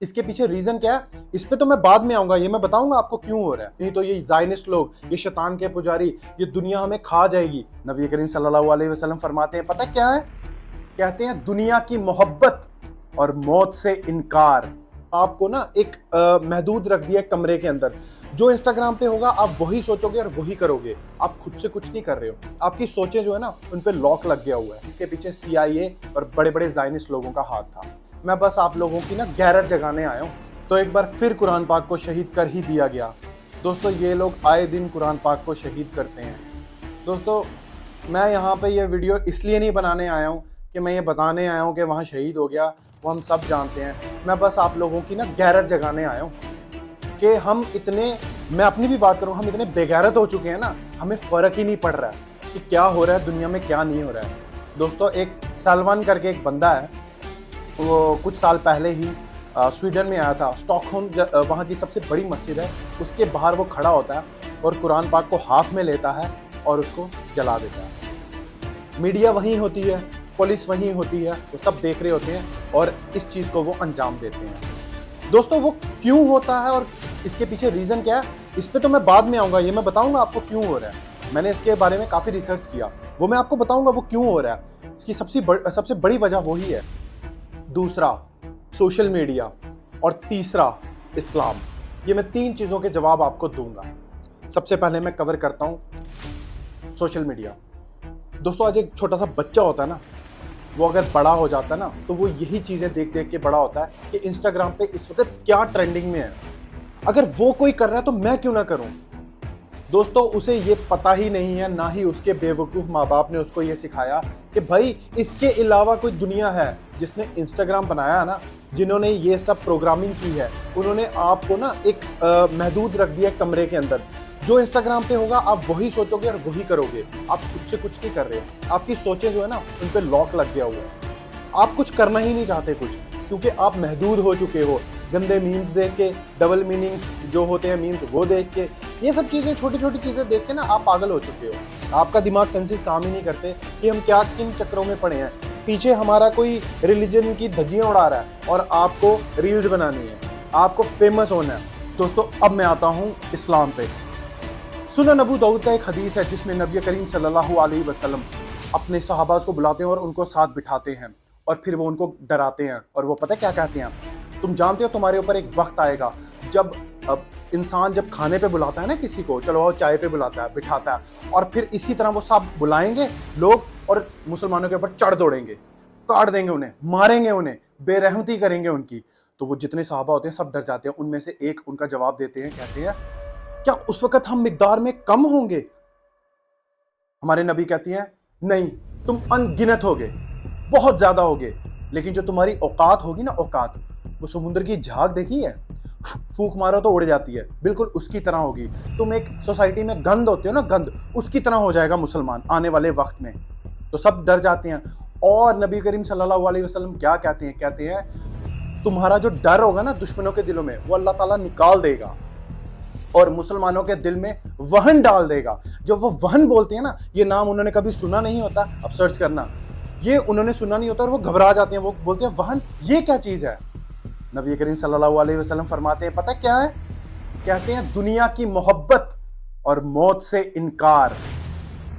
इसके पीछे रीजन क्या है, इस पे तो मैं बाद में आऊंगा, ये मैं बताऊंगा आपको क्यों हो रहा है। नहीं तो ये जायनिस्ट लोग, ये शैतान के पुजारी, ये दुनिया हमें खा जाएगी। नबी करीम सल्लल्लाहु अलैहि वसल्लम फरमाते हैं, पता क्या है? कहते हैं दुनिया की मोहब्बत और मौत से इनकार। आपको ना एक महदूद रख दिया कमरे के अंदर, जो इंस्टाग्राम पे होगा आप वही सोचोगे और वही करोगे। आप खुद से कुछ नहीं कर रहे हो, आपकी सोचें जो है ना उन पे लॉक लग गया हुआ है। इसके पीछे CIA और बड़े बड़े जायनिस्ट लोगों का हाथ था। मैं बस आप लोगों की ना गैरत जगाने आया हूँ। तो एक बार फिर कुरान पाक को शहीद कर ही दिया गया। दोस्तों ये लोग आए दिन कुरान पाक को शहीद करते हैं। दोस्तों मैं यहाँ पे ये वीडियो इसलिए नहीं बनाने आया हूँ कि मैं ये बताने आया हूँ कि वहाँ शहीद हो गया, वो हम सब जानते हैं। मैं बस आप लोगों की ना गैरत जगाने आया हूँ कि हम इतने, मैं अपनी भी बात करूँ, हम इतने बेगैरत हो चुके हैं ना, हमें फ़र्क ही नहीं पड़ रहा है कि क्या हो रहा है दुनिया में, क्या नहीं हो रहा है। दोस्तों एक सलमान करके एक बंदा है, वो कुछ साल पहले ही स्वीडन में आया था। स्टॉकहोम वहाँ की सबसे बड़ी मस्जिद है, उसके बाहर वो खड़ा होता है और कुरान पाक को हाथ में लेता है और उसको जला देता है। मीडिया वहीं होती है, पुलिस वहीं होती है, वो सब देख रहे होते हैं और इस चीज़ को वो अंजाम देते हैं। दोस्तों वो क्यों होता है और इसके पीछे रीज़न क्या है, इस पे तो मैं बाद में आऊँगा, ये मैं बताऊँगा आपको क्यों हो रहा है। मैंने इसके बारे में काफ़ी रिसर्च किया, वो मैं आपको बताऊँगा वो क्यों हो रहा है। इसकी सबसे बड़ी वजह वही है। दूसरा सोशल मीडिया और तीसरा इस्लाम। ये मैं 3 चीज़ों के जवाब आपको दूंगा। सबसे पहले मैं कवर करता हूँ सोशल मीडिया। दोस्तों आज एक छोटा सा बच्चा होता है ना, वो अगर बड़ा हो जाता है ना तो वो यही चीज़ें देख देख के बड़ा होता है कि इंस्टाग्राम पे इस वक्त क्या ट्रेंडिंग में है, अगर वो कोई कर रहा है तो मैं क्यों ना करूं। दोस्तों उसे ये पता ही नहीं है, ना ही उसके बेवकूफ़ माँ बाप ने उसको ये सिखाया कि भाई इसके अलावा कोई दुनिया है। जिसने इंस्टाग्राम बनाया ना, जिन्होंने ये सब प्रोग्रामिंग की है, उन्होंने आपको ना एक महदूद रख दिया कमरे के अंदर। जो इंस्टाग्राम पे होगा आप वही सोचोगे और वही करोगे। आप खुद से कुछ नहीं कर रहे हो, आपकी सोचें जो है ना उन पे लॉक लग गया हुआ है। आप कुछ करना ही नहीं चाहते कुछ, क्योंकि आप महदूद हो चुके हो। गंदे मीम्स देख के, डबल मीनिंग्स जो होते हैं मीम्स वो देख के, ये सब चीज़ें, छोटी छोटी चीज़ें देख के ना आप पागल हो चुके हो। आपका दिमाग सेंसेस काम ही नहीं करते कि हम क्या किन चक्करों में पड़े हैं। पीछे हमारा कोई रिलीजन की धज्जियाँ उड़ा रहा है और आपको रील्स बनानी है, आपको फेमस होना है। दोस्तों अब मैं आता हूँ इस्लाम पे। सुनन अबू दाऊद का एक हदीस है जिसमें नबी करीम सल्लल्लाहु अलैहि वसल्लम अपने सहाबाज को बुलाते हैं और उनको साथ बिठाते हैं और फिर वो उनको डराते हैं। और वो पता है क्या कहते हैं? तुम जानते हो तुम्हारे ऊपर एक वक्त आएगा जब इंसान जब खाने पे बुलाता है ना किसी को, चलो वो चाय पे बुलाता है, बिठाता है, और फिर इसी तरह वो सब बुलाएंगे लोग और मुसलमानों के ऊपर चढ़ दौड़ेंगे, काट देंगे उन्हें, मारेंगे उन्हें, बेरहमती करेंगे उनकी। तो वो जितने सहाबा होते हैं सब डर जाते हैं। उनमें से एक उनका जवाब देते हैं, कहते हैं क्या उस वक्त हम मिकदार में कम होंगे? हमारे नबी कहती हैं नहीं, तुम अनगिनत होगे, बहुत ज्यादा होगे। लेकिन जो तुम्हारी औकात होगी ना, औकात, वो समुद्र की झाग देखी है, फूंक मारो तो उड़ जाती है, बिल्कुल उसकी तरह होगी। तुम एक सोसाइटी में गंद होते हो ना, गंद, उसकी तरह हो जाएगा मुसलमान आने वाले वक्त में। तो सब डर जाते हैं। और नबी करीम सल्लल्लाहु अलैहि वसल्लम क्या कहते हैं? कहते हैं तुम्हारा जो डर होगा ना दुश्मनों के दिलों में, वो अल्लाह ताला निकाल देगा और मुसलमानों के दिल में वहन डाल देगा। जब वो वहन बोलते हैं ना, ये नाम उन्होंने कभी सुना नहीं होता, अब सर्च करना, ये उन्होंने सुना नहीं होता और वो घबरा जाते हैं। वो बोलते हैं वहन, ये क्या चीज है? नबी करीम सल्लल्लाहु अलैहि वसल्लम फरमाते हैं, पता क्या है? कहते हैं दुनिया की मोहब्बत और मौत से इनकार।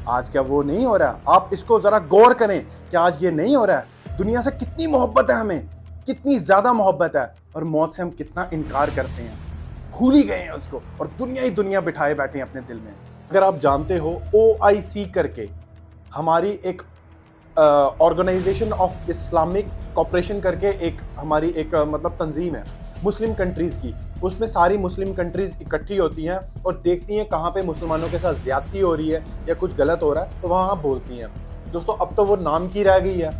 आज क्या वो नहीं हो रहा? आप इसको जरा गौर करें कि आज ये नहीं हो रहा है। दुनिया से कितनी मोहब्बत है हमें, कितनी ज्यादा मोहब्बत है, और मौत से हम कितना इनकार करते हैं, भूल ही गए हैं उसको, और दुनिया ही दुनिया बिठाए बैठे हैं अपने दिल में। अगर आप जानते हो OIC करके हमारी एक ऑर्गेनाइजेशन ऑफ इस्लामिक कॉपरेशन करके एक हमारी एक मतलब तंजीम है मुस्लिम कंट्रीज़ की, उसमें सारी मुस्लिम कंट्रीज़ इकट्ठी होती हैं और देखती हैं कहाँ पे मुसलमानों के साथ ज़्यादती हो रही है या कुछ गलत हो रहा है, तो वहाँ बोलती हैं। दोस्तों अब तो वो नाम की रह गई है,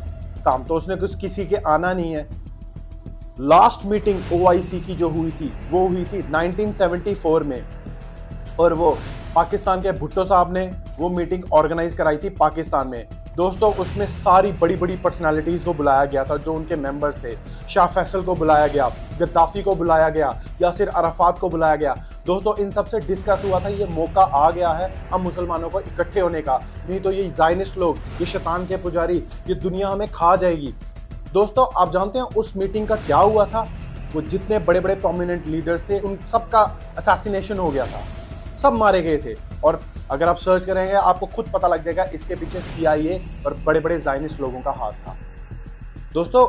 काम तो उसने कुछ किसी के आना नहीं है। लास्ट मीटिंग OIC की जो हुई थी वो हुई थी 1974 में, और वो पाकिस्तान के भुट्टो साहब ने वो मीटिंग ऑर्गेनाइज कराई थी पाकिस्तान में। दोस्तों उसमें सारी बड़ी बड़ी पर्सनालिटीज़ को बुलाया गया था जो उनके मेंबर्स थे। शाह फैसल को बुलाया गया, गद्दाफी को बुलाया गया, यासिर अराफात को बुलाया गया। दोस्तों इन सब से डिस्कस हुआ था, ये मौका आ गया है हम मुसलमानों को इकट्ठे होने का, नहीं तो ये जायनिस्ट लोग, ये शैतान के पुजारी, ये दुनिया हमें खा जाएगी। दोस्तों आप जानते हैं उस मीटिंग का क्या हुआ था? वो जितने बड़े बड़े प्रोमिनेंट लीडर्स थे उन सब का असैसिनेशन हो गया था, सब मारे गए थे। और अगर आप सर्च करेंगे आपको खुद पता लग जाएगा इसके पीछे CIA और बड़े बड़े ज़ायनिस्ट लोगों का हाथ था। दोस्तों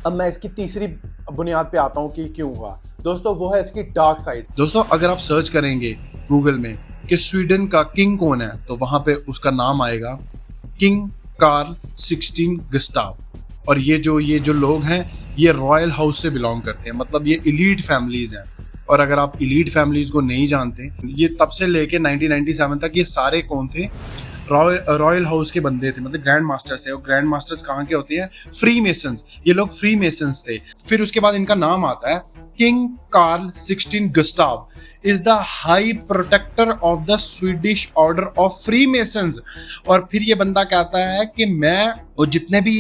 अब मैं इसकी तीसरी बुनियाद पे आता हूँ कि क्यों हुआ। दोस्तों वो है इसकी डार्क साइड। दोस्तों अगर आप सर्च करेंगे गूगल में कि स्वीडन का किंग कौन है तो वहां पे उसका नाम आएगा किंग कार्ल 16 गुस्ताव। और ये जो लोग हैं ये रॉयल हाउस से बिलोंग करते हैं, मतलब ये इलीट फैमिलीज हैं। और अगर आप इलीट फैमिलीज को नहीं जानते, ये तब से लेके 1997 तक ये सारे कौन थे, रॉयल हाउस के बंदे थे, मतलब ग्रैंड मास्टर्स थे। और ग्रैंड मास्टर्स कहाँ के होते हैं, फ्री मेसन्स। ये लोग फ्री मेसन्स थे। फिर उसके बाद इनका नाम आता है king Carl 16 Gustaf is the high protector of the Swedish order of Freemasons। और फिर ये बंदा कहता है कि मैं और जितने भी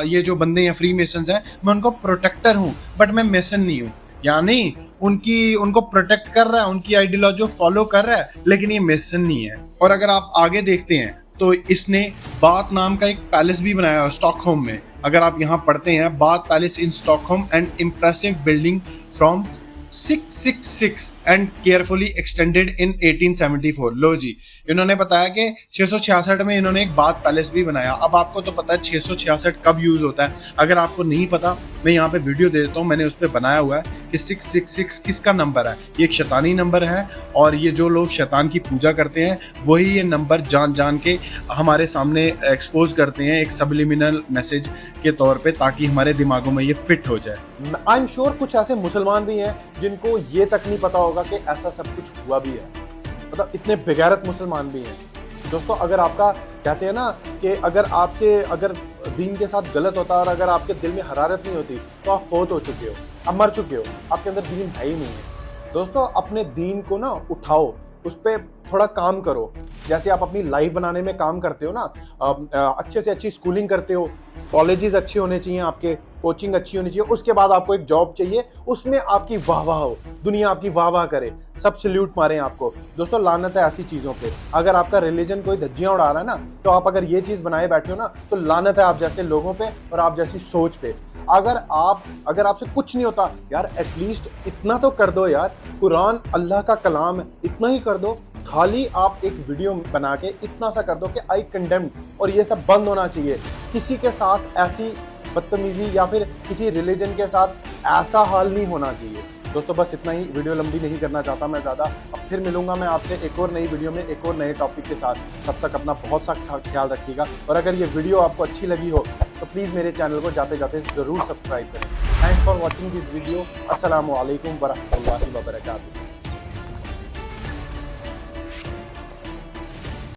ये जो बंदे हैं फ्री मेसन्स हैं मैं उनको प्रोटेक्टर हूँ, बट मैं मेसन नहीं हूँ। यानी उनको प्रोटेक्ट कर रहा है, उनकी आइडियोलॉजी फॉलो कर रहा है, लेकिन ये मेसन नहीं है। और अगर आप आगे देखते हैं तो इसने बाथ नाम का एक पैलेस भी बनाया है स्टॉकहोम में। अगर आप यहाँ पढ़ते हैं bath palace in Stockholm and impressive building from 666 and carefully extended इन 1874। लो जी, इन्होंने बताया कि 666 में इन्होंने एक बाथ पैलेस भी बनाया। अब आपको तो पता है 666 कब यूज होता है, अगर आपको नहीं पता मैं यहाँ पे वीडियो दे देता हूँ, मैंने उस पर बनाया हुआ है कि 666 किसका नंबर है। ये एक शैतानी नंबर है और ये जो लोग शैतान की पूजा करते हैं वही ये नंबर जान जान के हमारे सामने एक्सपोज करते हैं एक सबलिमिनल मैसेज के तौर पे, ताकि हमारे दिमागों में ये फिट हो जाए। आई एम श्योर कुछ ऐसे मुसलमान भी हैं जिनको ये तक नहीं पता होगा कि ऐसा सब कुछ हुआ भी है, मतलब इतने बेगैरत मुसलमान भी हैं। दोस्तों अगर आपका कहते हैं ना कि अगर दीन के साथ गलत होता और अगर आपके दिल में हरारत नहीं होती तो आप फौत हो चुके हो, आप मर चुके हो, आपके अंदर दीन है ही नहीं है। दोस्तों अपने दीन को ना उठाओ, उस पर थोड़ा काम करो। जैसे आप अपनी लाइफ बनाने में काम करते हो ना, अच्छे से अच्छी स्कूलिंग करते हो, कॉलेजेस अच्छे होने चाहिए, आपके कोचिंग अच्छी होनी चाहिए, उसके बाद आपको एक जॉब चाहिए, उसमें आपकी वाह वाह हो, दुनिया आपकी वाह वाह करे, सब सल्यूट मारें आपको। दोस्तों लानत है ऐसी चीज़ों पे। अगर आपका रिलीजन कोई धज्जियाँ उड़ा रहा है ना, तो आप अगर ये चीज़ बनाए बैठे हो ना तो लानत है आप जैसे लोगों पे और आप जैसी सोच पे। अगर आपसे कुछ नहीं होता यार, एटलीस्ट इतना तो कर दो यार, कुरान अल्लाह का कलाम है, इतना ही कर दो। खाली आप एक वीडियो बना के इतना सा कर दो कि आई कंडेम्ड, और ये सब बंद होना चाहिए। किसी के साथ ऐसी बदतमीजी या फिर किसी रिलीजन के साथ ऐसा हाल नहीं होना चाहिए। दोस्तों बस इतना ही, वीडियो लंबी नहीं करना चाहता मैं ज़्यादा। अब फिर मिलूंगा मैं आपसे एक और नई वीडियो में एक और नए टॉपिक के साथ। तब तक अपना बहुत सा ख्याल रखिएगा, और अगर ये वीडियो आपको अच्छी लगी हो तो प्लीज़ मेरे चैनल को जाते जाते ज़रूर सब्सक्राइब करें। Thanks for watching this video. अस्सलामु अलैकुम वरहमतुल्लाहि वबरकातुहू।